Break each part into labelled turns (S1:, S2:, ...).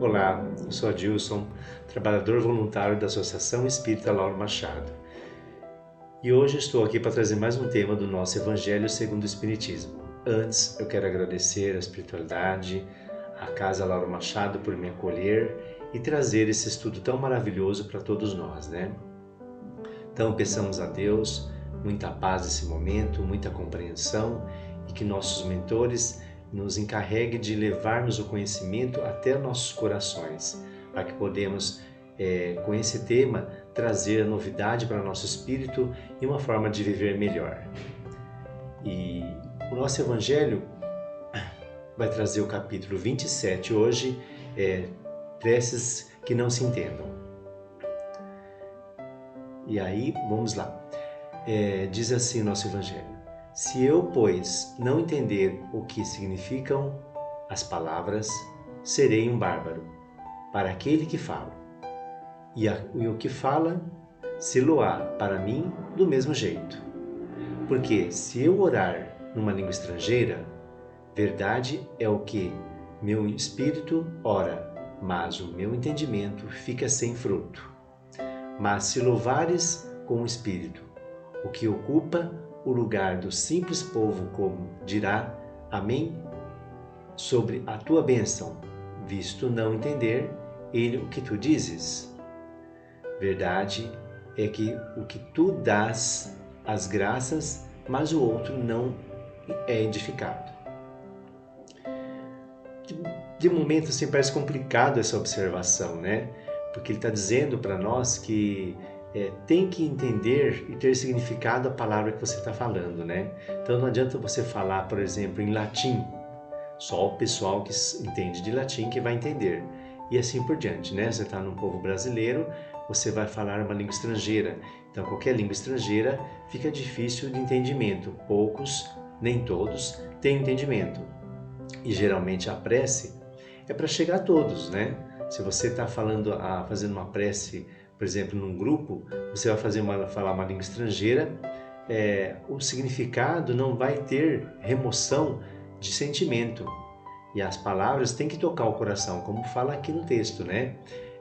S1: Olá, eu sou Adilson, trabalhador voluntário da Associação Espírita Lauro Machado. E hoje estou aqui para trazer mais um tema do nosso Evangelho segundo o Espiritismo. Antes, eu quero agradecer a espiritualidade, a Casa Lauro Machado por me acolher e trazer esse estudo tão maravilhoso para todos nós, né? Então, peçamos a Deus muita paz nesse momento, muita compreensão e que nossos mentores nos encarregue de levarmos o conhecimento até nossos corações, para que podemos, com esse tema, trazer a novidade para nosso espírito e uma forma de viver melhor. E o nosso Evangelho vai trazer o capítulo 27 hoje, preces que não se entendam. E aí, vamos lá. Diz assim o nosso Evangelho: se eu, pois, não entender o que significam as palavras, serei um bárbaro para aquele que fala. E o que fala, se-lo-á para mim do mesmo jeito. Porque se eu orar numa língua estrangeira, verdade é o que meu espírito ora, mas o meu entendimento fica sem fruto. Mas se louvares com o espírito, o que ocupa o lugar do simples povo, como dirá amém sobre a tua bênção, visto não entender ele o que tu dizes. Verdade é que o que tu dás as graças, mas o outro não é edificado. De momento assim parece complicado essa observação, né? Porque ele está dizendo para nós que tem que entender e ter significado a palavra que você está falando, né? Então não adianta você falar, por exemplo, em latim. Só o pessoal que entende de latim que vai entender. E assim por diante, né? Você está num povo brasileiro, você vai falar uma língua estrangeira. Então qualquer língua estrangeira fica difícil de entendimento. Poucos, nem todos, têm entendimento. E geralmente a prece é para chegar a todos, né? Se você está fazendo uma prece, por exemplo, num grupo, você vai falar uma língua estrangeira, o significado não vai ter remoção de sentimento. E as palavras têm que tocar o coração, como fala aqui no texto, né?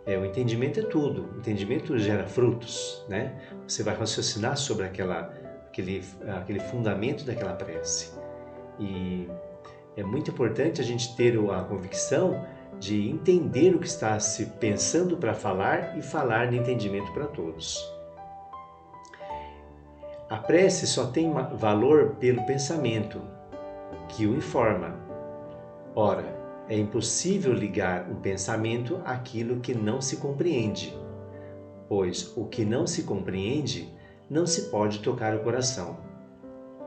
S1: O entendimento é tudo. O entendimento gera frutos, né? Você vai raciocinar sobre aquele fundamento daquela prece. E é muito importante a gente ter a convicção de entender o que está se pensando para falar e falar de entendimento para todos. A prece só tem valor pelo pensamento, que o informa. Ora, é impossível ligar um pensamento àquilo que não se compreende, pois o que não se compreende não se pode tocar o coração.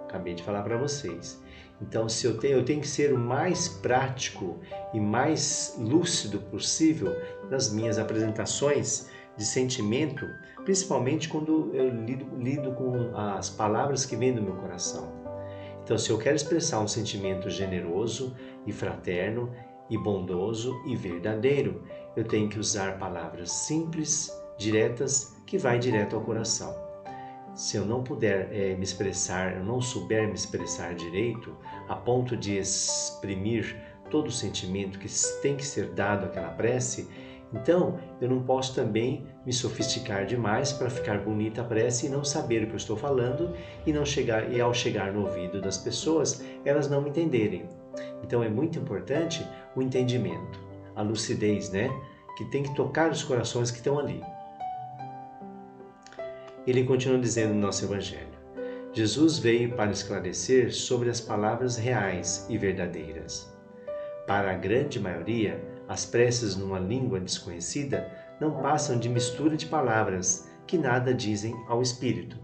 S1: Acabei de falar para vocês. Então, se eu tenho que ser o mais prático e mais lúcido possível nas minhas apresentações de sentimento, principalmente quando eu lido com as palavras que vêm do meu coração. Então, se eu quero expressar um sentimento generoso e fraterno e bondoso e verdadeiro, eu tenho que usar palavras simples, diretas, que vai direto ao coração. Se eu não puder me expressar, eu não souber me expressar direito, a ponto de exprimir todo o sentimento que tem que ser dado àquela prece, então eu não posso também me sofisticar demais para ficar bonita a prece e não saber o que eu estou falando e ao chegar no ouvido das pessoas, elas não me entenderem. Então é muito importante o entendimento, a lucidez, né? Que tem que tocar os corações que estão ali. Ele continua dizendo no nosso Evangelho: Jesus veio para esclarecer sobre as palavras reais e verdadeiras. Para a grande maioria, as preces numa língua desconhecida não passam de mistura de palavras que nada dizem ao espírito.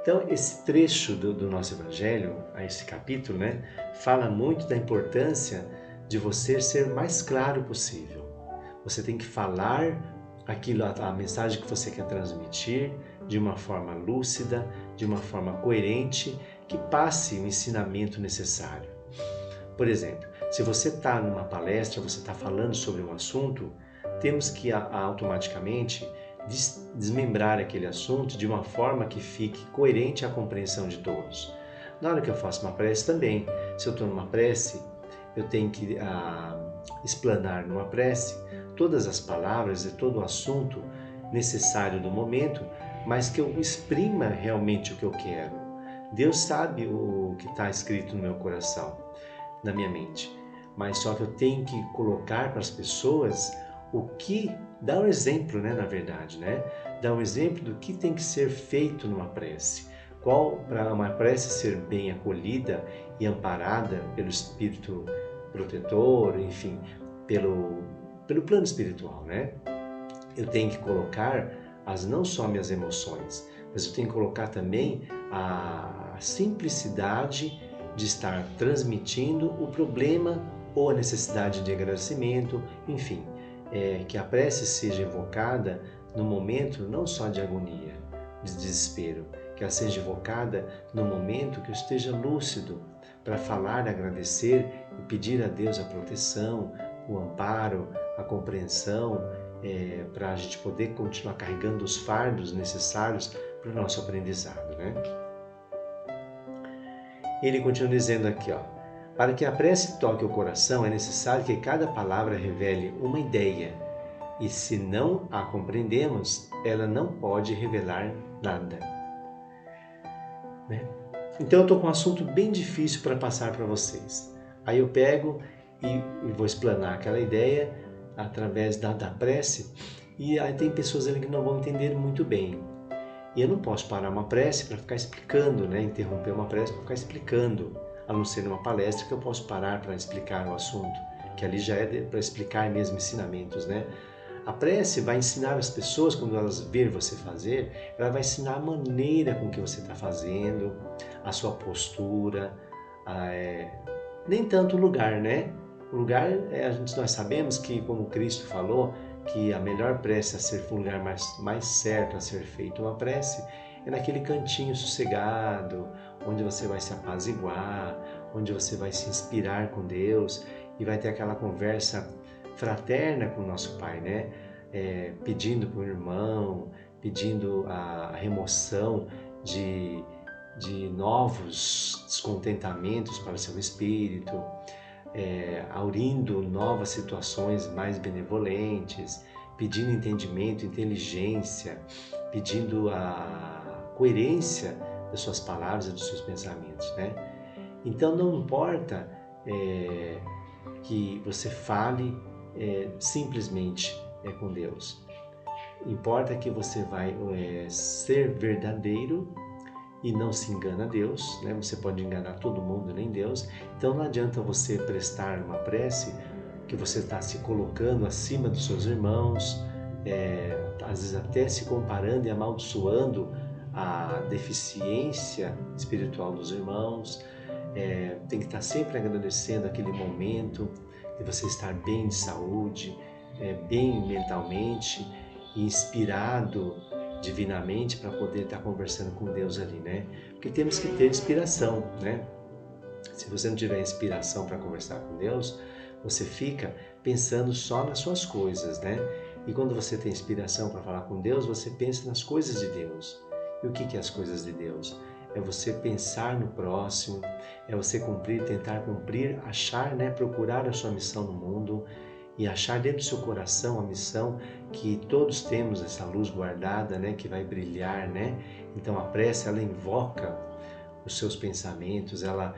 S1: Então, esse trecho do nosso Evangelho, esse capítulo, né, fala muito da importância de você ser o mais claro possível. Você tem que falar a mensagem que você quer transmitir de uma forma lúcida, de uma forma coerente, que passe o ensinamento necessário. Por exemplo, se você está numa palestra, você está falando sobre um assunto, temos que automaticamente desmembrar aquele assunto de uma forma que fique coerente à compreensão de todos. Na hora que eu faço uma prece também, se eu estou numa prece, eu tenho que explanar numa prece todas as palavras e todo o assunto necessário do momento, mas que eu exprima realmente o que eu quero. Deus sabe o que está escrito no meu coração, na minha mente, mas só que eu tenho que colocar para as pessoas o que, dar um exemplo, né, na verdade, né? Dar um exemplo do que tem que ser feito numa prece. Para uma prece ser bem acolhida e amparada pelo Espírito protetor, enfim, pelo plano espiritual, né? Eu tenho que colocar não só minhas emoções, mas eu tenho que colocar também a simplicidade de estar transmitindo o problema ou a necessidade de agradecimento, enfim, que a prece seja invocada no momento não só de agonia, de desespero, que ela seja invocada no momento que eu esteja lúcido para falar, agradecer e pedir a Deus a proteção, o amparo, a compreensão, para a gente poder continuar carregando os fardos necessários para o nosso aprendizado, né? Ele continua dizendo aqui, ó, para que a prece toque o coração é necessário que cada palavra revele uma ideia, e se não a compreendemos, ela não pode revelar nada. Né? Então eu estou com um assunto bem difícil para passar para vocês. Aí eu pego e vou explanar aquela ideia através da prece, e aí tem pessoas ali que não vão entender muito bem. E eu não posso parar uma prece para ficar explicando, né? Interromper uma prece para ficar explicando, a não ser numa palestra que eu posso parar para explicar o assunto, que ali já é para explicar mesmo ensinamentos, né? A prece vai ensinar as pessoas, quando elas ver você fazer, ela vai ensinar a maneira com que você está fazendo, a sua postura, nem tanto o lugar, né? O lugar, nós sabemos que, como Cristo falou, que a melhor prece a ser, o lugar mais certo a ser feito uma prece, é naquele cantinho sossegado, onde você vai se apaziguar, onde você vai se inspirar com Deus e vai ter aquela conversa fraterna com o nosso Pai, né? Pedindo para o irmão, pedindo a remoção de novos descontentamentos para o seu espírito, aurindo novas situações mais benevolentes, pedindo entendimento, inteligência, pedindo a coerência das suas palavras e dos seus pensamentos, né? Então não importa que você fale simplesmente com Deus. Importa que você vai ser verdadeiro e não se engana a Deus, né? Você pode enganar todo mundo, nem Deus. Então não adianta você prestar uma prece que você está se colocando acima dos seus irmãos, às vezes até se comparando e amaldiçoando a deficiência espiritual dos irmãos. Tem que estar sempre agradecendo aquele momento de você estar bem de saúde, bem mentalmente e inspirado divinamente para poder estar conversando com Deus ali, né? Porque temos que ter inspiração, né? Se você não tiver inspiração para conversar com Deus, você fica pensando só nas suas coisas, né? E quando você tem inspiração para falar com Deus, você pensa nas coisas de Deus. E o que é as coisas de Deus? É você pensar no próximo, é você tentar cumprir, achar, né? Procurar a sua missão no mundo, e achar dentro do seu coração a missão que todos temos, essa luz guardada, né, que vai brilhar, né? Então a prece, ela invoca os seus pensamentos, ela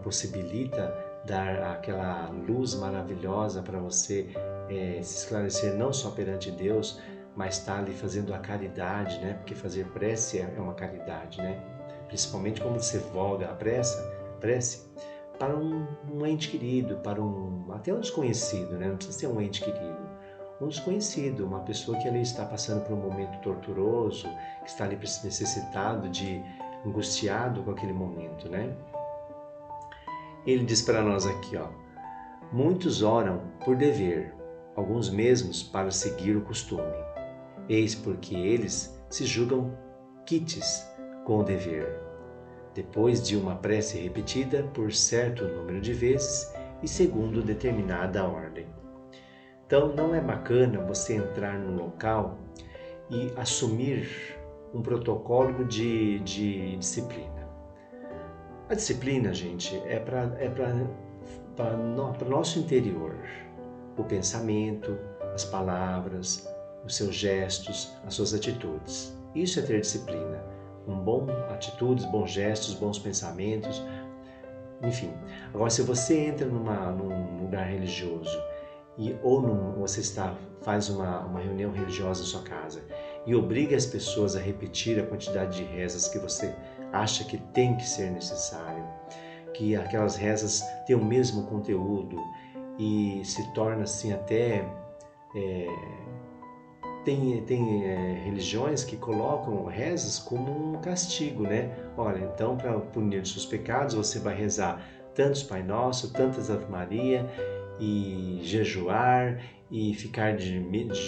S1: possibilita dar aquela luz maravilhosa para você se esclarecer não só perante Deus, mas estar ali fazendo a caridade, né? Porque fazer prece é uma caridade, né? Principalmente quando você voga a prece para um ente querido, para até um desconhecido, né? Não precisa ser um ente querido. Um desconhecido, uma pessoa que ali está passando por um momento torturoso, que está ali necessitado, angustiado com aquele momento, né? Ele diz para nós aqui, ó, muitos oram por dever, alguns mesmos para seguir o costume. Eis porque eles se julgam quites com o dever, depois de uma prece repetida por certo número de vezes e segundo determinada ordem. Então não é bacana você entrar num local e assumir um protocolo de disciplina. A disciplina, gente, é para para o nosso interior, o pensamento, as palavras, os seus gestos, as suas atitudes. Isso é ter disciplina. Atitudes, bons gestos, bons pensamentos, enfim. Agora, se você entra num lugar religioso você faz uma reunião religiosa na sua casa e obriga as pessoas a repetir a quantidade de rezas que você acha que tem que ser necessário, que aquelas rezas têm o mesmo conteúdo e se torna assim até... Tem religiões que colocam rezas como um castigo, né? Olha, então para punir os seus pecados você vai rezar tantos Pai Nosso, tantas Ave Maria e jejuar e ficar de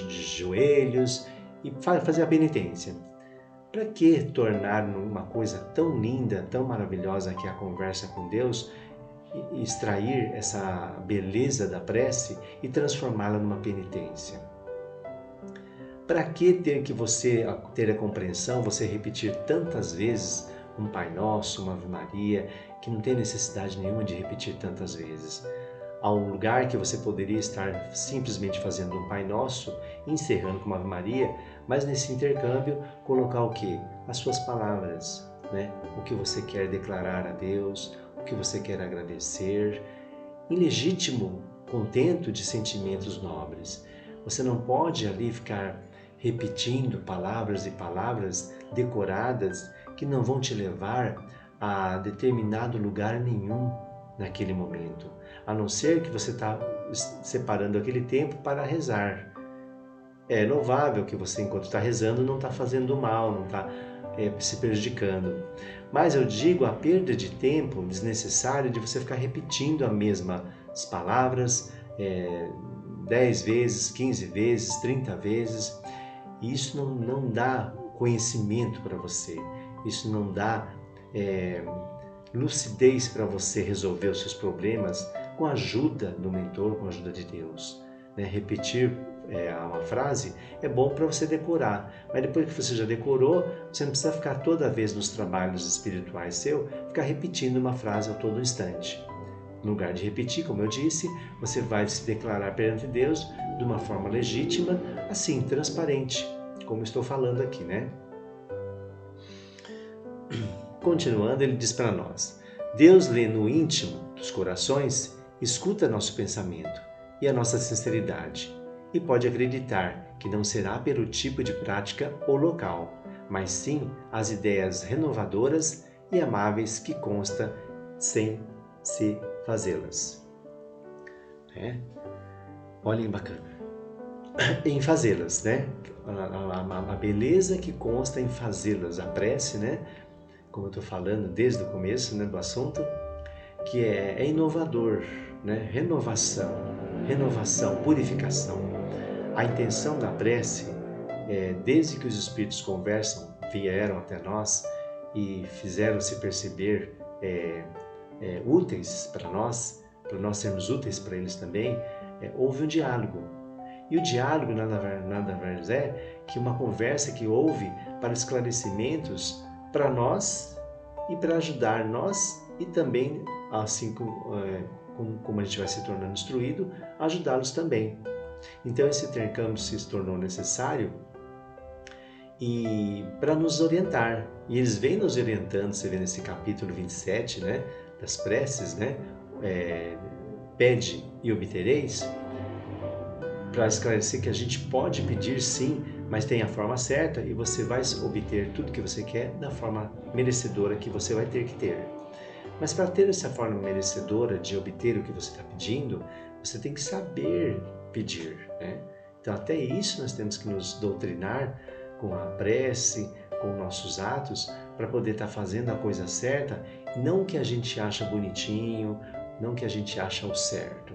S1: joelhos e fazer a penitência. Para que tornar uma coisa tão linda, tão maravilhosa que é a conversa com Deus, e extrair essa beleza da prece e transformá-la numa penitência? Para que ter a compreensão, você repetir tantas vezes um Pai Nosso, uma Ave Maria, que não tem necessidade nenhuma de repetir tantas vezes? Há um lugar que você poderia estar simplesmente fazendo um Pai Nosso, encerrando com uma Ave Maria, mas nesse intercâmbio colocar o quê? As suas palavras, né? O que você quer declarar a Deus, o que você quer agradecer, em legítimo contento de sentimentos nobres. Você não pode ali ficar repetindo palavras e palavras decoradas que não vão te levar a determinado lugar nenhum naquele momento, a não ser que você está separando aquele tempo para rezar. É louvável que você, enquanto está rezando, não está fazendo mal, não está se prejudicando. Mas eu digo a perda de tempo desnecessária de você ficar repetindo as mesmas palavras 10 vezes, 15 vezes, 30 vezes. E isso não dá conhecimento para você, isso não dá lucidez para você resolver os seus problemas com a ajuda do mentor, com a ajuda de Deus. Repetir uma frase é bom para você decorar, mas depois que você já decorou, você não precisa ficar toda vez nos trabalhos espirituais ficar repetindo uma frase a todo instante. No lugar de repetir, como eu disse, você vai se declarar perante Deus de uma forma legítima, assim, transparente, como estou falando aqui, né? Continuando, ele diz para nós: Deus lê no íntimo dos corações, escuta nosso pensamento e a nossa sinceridade, e pode acreditar que não será pelo tipo de prática ou local, mas sim as ideias renovadoras e amáveis que consta sem se fazê-las. Olhem, bacana. Em fazê-las, né? A beleza que consta em fazê-las, a prece, né? Como eu estou falando desde o começo, né, do assunto, que é inovador, né? Renovação, purificação. A intenção da prece, desde que os Espíritos vieram até nós e fizeram-se perceber úteis para nós sermos úteis para eles também, houve um diálogo. E o diálogo nada mais é que uma conversa que houve para esclarecimentos para nós e para ajudar nós e também, assim como a gente vai se tornando instruído, ajudá-los também. Então esse intercâmbio se tornou necessário e para nos orientar. E eles vêm nos orientando, você vê nesse capítulo 27, né, das preces, né? Pede e obtereis, para esclarecer que a gente pode pedir sim, mas tem a forma certa e você vai obter tudo que você quer da forma merecedora que você vai ter que ter. Mas para ter essa forma merecedora de obter o que você está pedindo, você tem que saber pedir, né? Então até isso nós temos que nos doutrinar com a prece, com nossos atos, para poder estar fazendo a coisa certa, não o que a gente acha bonitinho, não o que a gente acha o certo.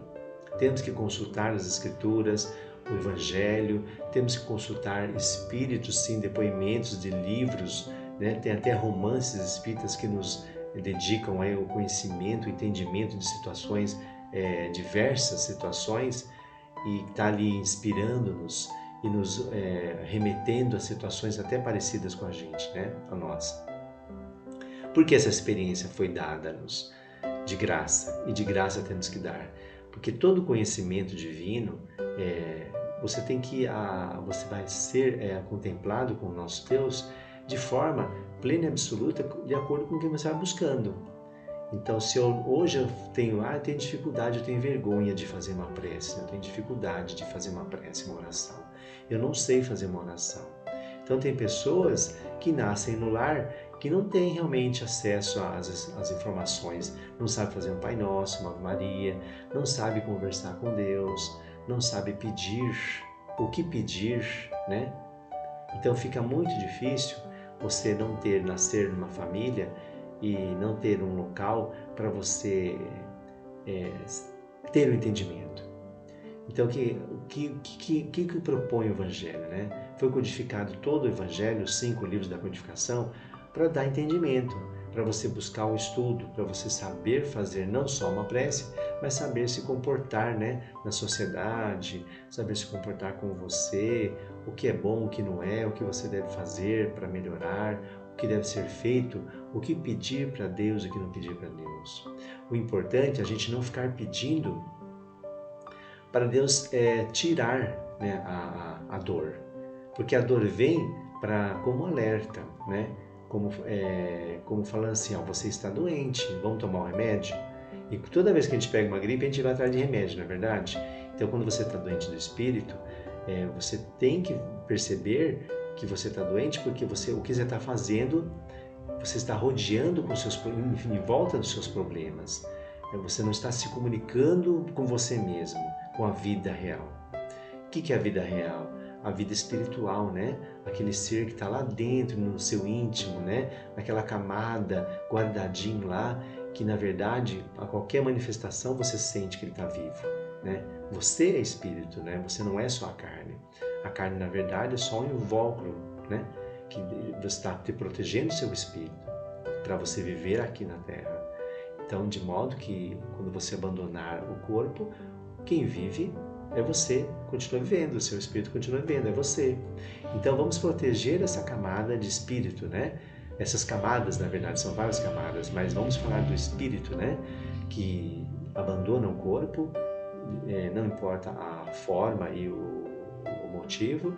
S1: Temos que consultar as Escrituras, o Evangelho, temos que consultar espíritos, sim, depoimentos de livros, né? Tem até romances espíritas que nos dedicam aí o conhecimento, o entendimento de situações, diversas situações, e está ali inspirando-nos e nos remetendo a situações até parecidas com a gente, né? A nós. Por que essa experiência foi dada-nos? de graça, e de graça temos que dar. Porque todo conhecimento divino, você vai ser contemplado com o nosso Deus de forma plena e absoluta, de acordo com o que você vai buscando. Então, se hoje eu tenho dificuldade, eu tenho vergonha de fazer uma prece, eu tenho dificuldade de fazer uma prece, uma oração. Eu não sei fazer uma oração. Então, tem pessoas que nascem no lar que não têm realmente acesso às informações, não sabe fazer um Pai Nosso, uma Ave Maria, não sabe conversar com Deus, não sabe pedir, o que pedir, né? Então, fica muito difícil você nascer numa família e não ter um local para você ter o entendimento. Então, o que propõe o Evangelho, né? Foi codificado todo o Evangelho, os 5 livros da codificação, para dar entendimento, para você buscar um estudo, para você saber fazer não só uma prece, mas saber se comportar, né, na sociedade, saber se comportar com você, o que é bom, o que não é, o que você deve fazer para melhorar, o que deve ser feito, o que pedir para Deus e o que não pedir para Deus. O importante é a gente não ficar pedindo para Deus tirar, né, a dor, porque a dor vem como alerta, né? Como falando assim, você está doente, vamos tomar um remédio? E toda vez que a gente pega uma gripe, a gente vai atrás de remédio, não é verdade? Então, quando você está doente do espírito, você tem que perceber que você está doente porque o que você está fazendo, você está rodeando em volta dos seus problemas. Você não está se comunicando com você mesmo, com a vida real. O que é a vida real? A vida espiritual, né? Aquele ser que está lá dentro, no seu íntimo, né? Naquela camada, guardadinho lá, que na verdade, a qualquer manifestação você sente que ele está vivo, né? Você é espírito, né? Você não é só a carne. A carne, na verdade, é só um invólucro, né? Que você está te protegendo o seu espírito para você viver aqui na Terra. Então, de modo que quando você abandonar o corpo, quem vive é você, continua vivendo, o seu espírito continua vivendo, é você. Então vamos proteger essa camada de espírito, né? Essas camadas, na verdade, são várias camadas, mas vamos falar do espírito, né? Que abandona o corpo, não importa a forma e o motivo,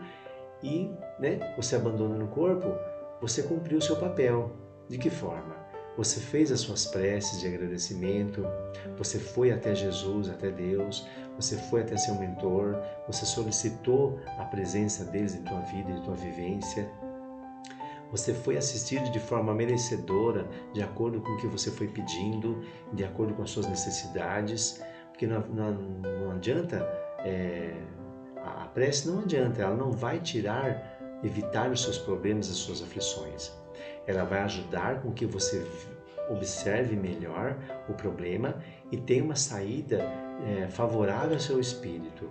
S1: e, né, você abandona no corpo, você cumpriu o seu papel. De que forma? Você fez as suas preces de agradecimento, você foi até Jesus, até Deus, você foi até seu mentor, você solicitou a presença deles em tua vida, em tua vivência. Você foi assistido de forma merecedora, de acordo com o que você foi pedindo, de acordo com as suas necessidades, porque não adianta, a prece não adianta, ela não vai evitar os seus problemas, as suas aflições. Ela vai ajudar com que você observe melhor o problema e tenha uma saída favorável ao seu espírito.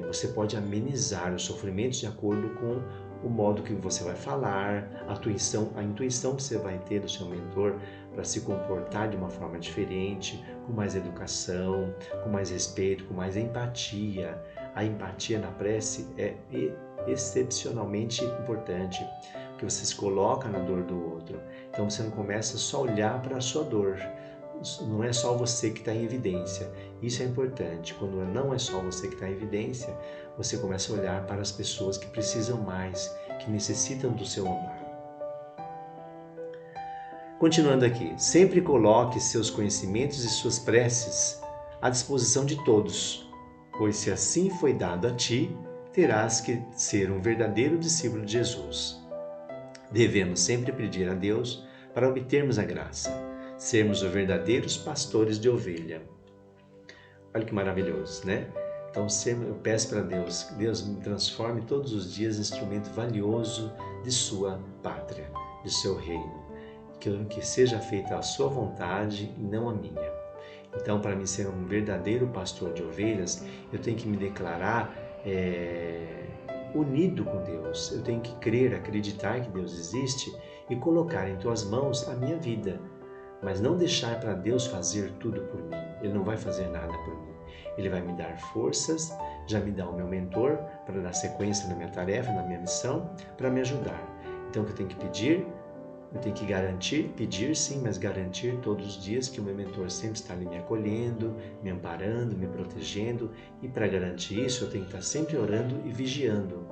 S1: Você pode amenizar os sofrimentos de acordo com o modo que você vai falar, a intuição que você vai ter do seu mentor para se comportar de uma forma diferente, com mais educação, com mais respeito, com mais empatia. A empatia na prece é excepcionalmente importante, porque você se coloca na dor do outro. Então você não começa só a olhar para a sua dor. Não é só você que está em evidência. Isso é importante. Quando não é só você que está em evidência, você começa a olhar para as pessoas que precisam mais, que necessitam do seu amor. Continuando aqui, sempre coloque seus conhecimentos e suas preces à disposição de todos, pois se assim foi dado a ti, terás que ser um verdadeiro discípulo de Jesus. Devemos sempre pedir a Deus para obtermos a graça, sermos os verdadeiros pastores de ovelha. Olha que maravilhoso, né? Então eu peço para Deus que Deus me transforme todos os dias em instrumento valioso de sua pátria, de seu reino. Que seja feita a sua vontade e não a minha. Então, para mim ser um verdadeiro pastor de ovelhas, eu tenho que me declarar unido com Deus. Eu tenho que crer, acreditar que Deus existe e colocar em tuas mãos a minha vida. Mas não deixar para Deus fazer tudo por mim. Ele não vai fazer nada por mim. Ele vai me dar forças, já me dá o meu mentor para dar sequência na minha tarefa, na minha missão, para me ajudar. Então, o que eu tenho que pedir? Eu tenho que garantir, pedir sim, mas garantir todos os dias que o meu mentor sempre está ali me acolhendo, me amparando, me protegendo. E para garantir isso, eu tenho que estar sempre orando e vigiando.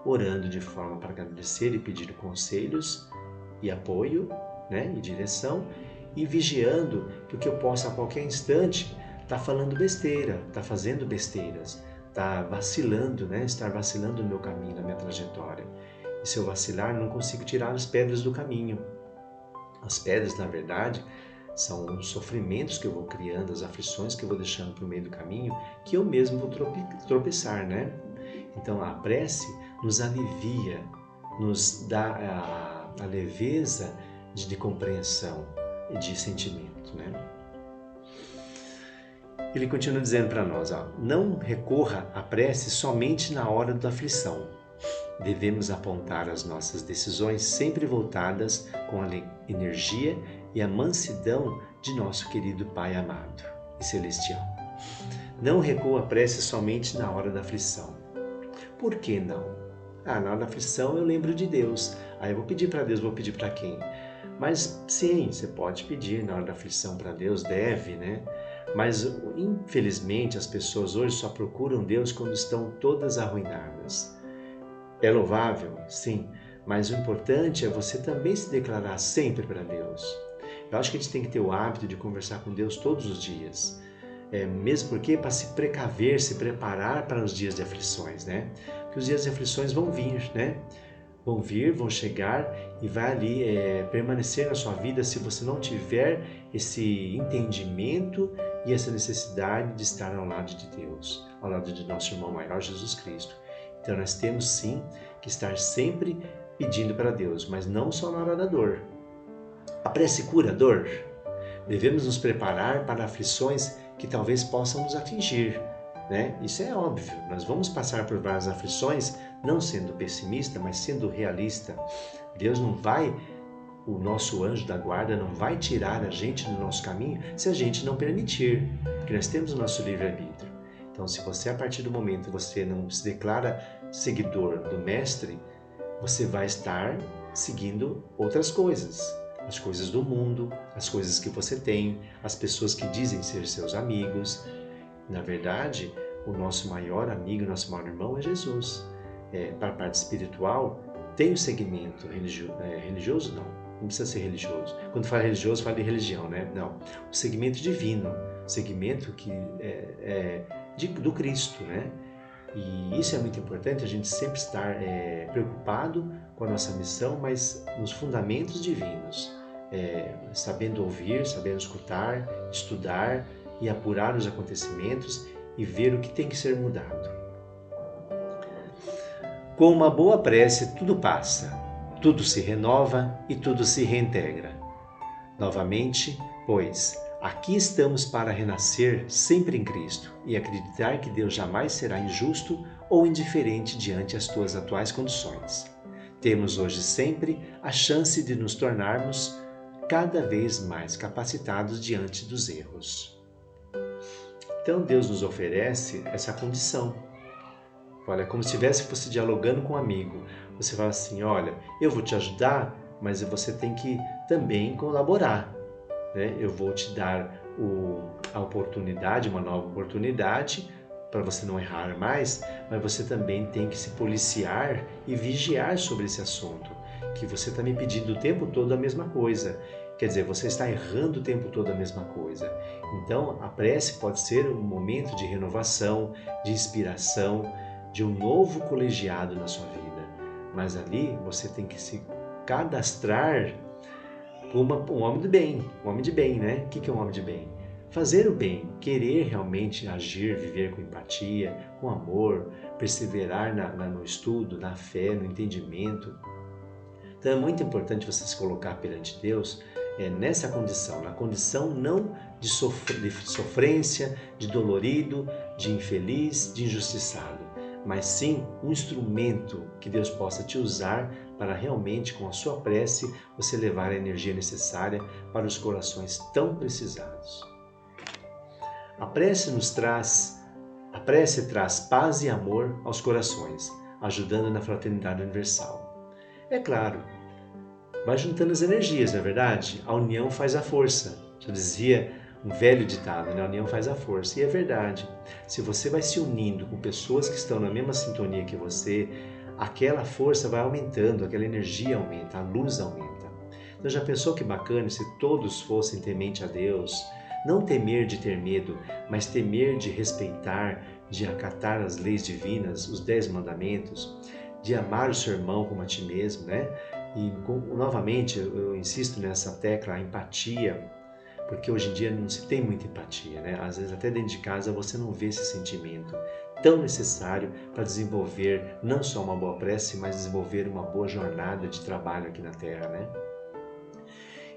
S1: Orando de forma para agradecer e pedir conselhos e apoio, né, e direção. E vigiando que eu possa a qualquer instante estar falando besteira, estar fazendo besteiras, estar vacilando, né, estar vacilando no meu caminho, na minha trajetória. E se eu vacilar, não consigo tirar as pedras do caminho. As pedras, na verdade, são os sofrimentos que eu vou criando, as aflições que eu vou deixando para o meio do caminho, que eu mesmo vou tropeçar, né? Então, a prece nos alivia, nos dá a leveza de compreensão e de sentimento, né? Ele continua dizendo para nós, não recorra à prece somente na hora da aflição. Devemos apontar as nossas decisões sempre voltadas com a energia e a mansidão de nosso querido Pai amado e celestial. Não recorra à prece somente na hora da aflição. Por que não? Na hora da aflição eu lembro de Deus. Eu vou pedir para Deus, vou pedir para quem? Mas sim, você pode pedir na hora da aflição para Deus, deve, né? Mas infelizmente as pessoas hoje só procuram Deus quando estão todas arruinadas. É louvável? Sim, mas o importante é você também se declarar sempre para Deus. Eu acho que a gente tem que ter o hábito de conversar com Deus todos os dias. Mesmo porque para se precaver, se preparar para os dias de aflições, né? Porque os dias de aflições vão vir, né? Vão vir, vão chegar e vai ali permanecer na sua vida se você não tiver esse entendimento e essa necessidade de estar ao lado de Deus, ao lado de nosso irmão maior, Jesus Cristo. Então nós temos sim que estar sempre pedindo para Deus, mas não só na hora da dor. A prece cura a dor. Devemos nos preparar para aflições que talvez possam nos atingir, né? Isso é óbvio, nós vamos passar por várias aflições, não sendo pessimista, mas sendo realista. Deus não vai, o nosso anjo da guarda não vai tirar a gente do nosso caminho se a gente não permitir, porque nós temos o nosso livre-arbítrio. Então, se você, a partir do momento, você não se declara seguidor do Mestre, você vai estar seguindo outras coisas. As coisas do mundo, as coisas que você tem, as pessoas que dizem ser seus amigos. Na verdade, o nosso maior amigo, nosso maior irmão é Jesus. Para a parte espiritual, tem o segmento religioso, não precisa ser religioso. Quando fala religioso, fala de religião, né? Não, o segmento divino, o segmento que do Cristo, né? E isso é muito importante, a gente sempre estar preocupado com a nossa missão, mas nos fundamentos divinos, sabendo ouvir, sabendo escutar, estudar e apurar os acontecimentos e ver o que tem que ser mudado. Com uma boa prece tudo passa, tudo se renova e tudo se reintegra. Novamente, pois, aqui estamos para renascer sempre em Cristo e acreditar que Deus jamais será injusto ou indiferente diante as tuas atuais condições. Temos hoje sempre a chance de nos tornarmos cada vez mais capacitados diante dos erros. Então Deus nos oferece essa condição. Olha, como se fosse dialogando com um amigo. Você fala assim, olha, eu vou te ajudar, mas você tem que também colaborar. Né? Eu vou te dar a oportunidade, uma nova oportunidade, para você não errar mais, mas você também tem que se policiar e vigiar sobre esse assunto, que você está me pedindo o tempo todo a mesma coisa. Quer dizer, você está errando o tempo todo a mesma coisa. Então, a prece pode ser um momento de renovação, de inspiração, de um novo colegiado na sua vida. Mas ali você tem que se cadastrar como um homem de bem, né? O que é um homem de bem? Fazer o bem, querer realmente agir, viver com empatia, com amor, perseverar no estudo, na fé, no entendimento. Então é muito importante você se colocar perante Deus nessa condição, na condição não de sofrência, de dolorido, de infeliz, de injustiçado, mas sim um instrumento que Deus possa te usar para realmente, com a sua prece, você levar a energia necessária para os corações tão precisados. A prece traz paz e amor aos corações, ajudando na fraternidade universal. É claro, vai juntando as energias, não é verdade? A união faz a força. Já dizia um velho ditado, né? A união faz a força. E é verdade. Se você vai se unindo com pessoas que estão na mesma sintonia que você, aquela força vai aumentando, aquela energia aumenta, a luz aumenta. Então já pensou que bacana se todos fossem temente a Deus? Não temer de ter medo, mas temer de respeitar, de acatar as leis divinas, os 10 mandamentos, de amar o seu irmão como a ti mesmo, né? E novamente eu insisto nessa tecla, a empatia, porque hoje em dia não se tem muita empatia, né? Às vezes até dentro de casa você não vê esse sentimento tão necessário para desenvolver não só uma boa prece, mas desenvolver uma boa jornada de trabalho aqui na Terra, né?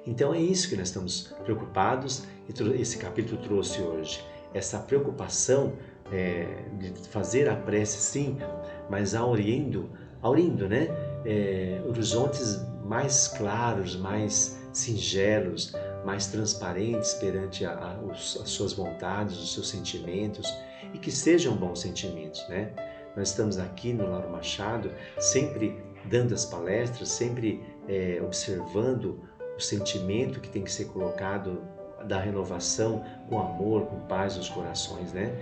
S1: Então é isso que nós estamos preocupados e esse capítulo trouxe hoje. Essa preocupação de fazer a prece sim, mas aurindo, né? Horizontes mais claros, mais singelos, mais transparentes perante as suas vontades, os seus sentimentos e que sejam bons sentimentos, né? Nós estamos aqui no Lauro Machado sempre dando as palestras, sempre observando o sentimento que tem que ser colocado da renovação com amor, com paz nos corações, né?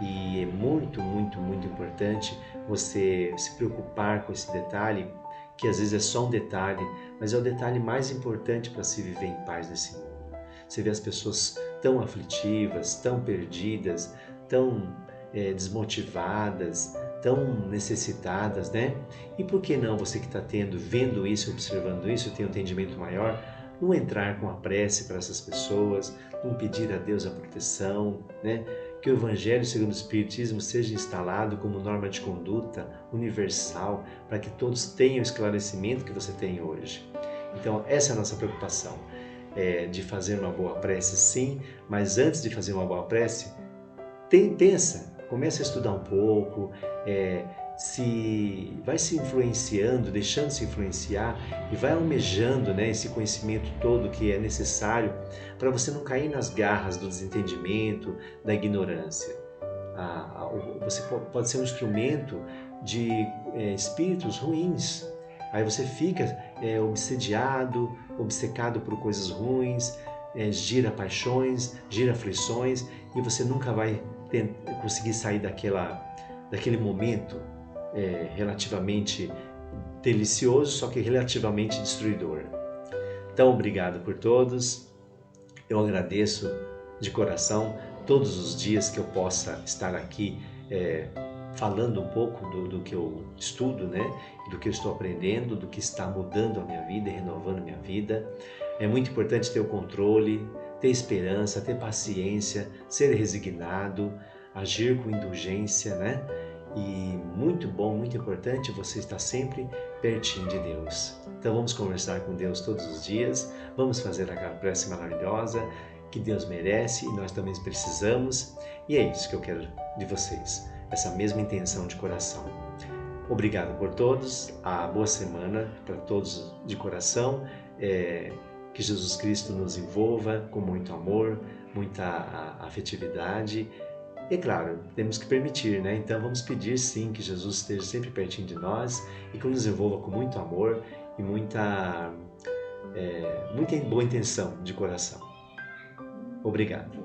S1: E é muito, muito, muito importante você se preocupar com esse detalhe, que às vezes é só um detalhe, mas é o detalhe mais importante para se viver em paz nesse mundo. Você vê as pessoas tão aflitivas, tão perdidas, tão desmotivadas, tão necessitadas, né? E por que não você que está vendo isso, observando isso, tem um entendimento maior, não entrar com a prece para essas pessoas, não pedir a Deus a proteção, né? Que o Evangelho segundo o Espiritismo seja instalado como norma de conduta universal para que todos tenham o esclarecimento que você tem hoje. Então, essa é a nossa preocupação, de fazer uma boa prece sim, mas antes de fazer uma boa prece, pensa, começa a estudar um pouco, vai se influenciando, deixando se influenciar e vai almejando, né, esse conhecimento todo que é necessário para você não cair nas garras do desentendimento, da ignorância. Você pode ser um instrumento de espíritos ruins. Aí você fica obcecado por coisas ruins, gira paixões, gira aflições e você nunca vai conseguir sair daquele momento relativamente delicioso, só que relativamente destruidor. Então, obrigado por todos. Eu agradeço de coração todos os dias que eu possa estar aqui falando um pouco do que eu estudo, né? Do que eu estou aprendendo, do que está mudando a minha vida e renovando a minha vida. É muito importante ter o controle, ter esperança, ter paciência, ser resignado, agir com indulgência, né? E muito bom, muito importante você estar sempre pertinho de Deus. Então vamos conversar com Deus todos os dias, vamos fazer aquela prece maravilhosa que Deus merece e nós também precisamos. E é isso que eu quero de vocês, essa mesma intenção de coração. Obrigado por todos, a boa semana para todos de coração, que Jesus Cristo nos envolva com muito amor, muita afetividade. E claro, temos que permitir, né? Então vamos pedir sim que Jesus esteja sempre pertinho de nós e que nos envolva com muito amor e muita boa intenção de coração. Obrigado.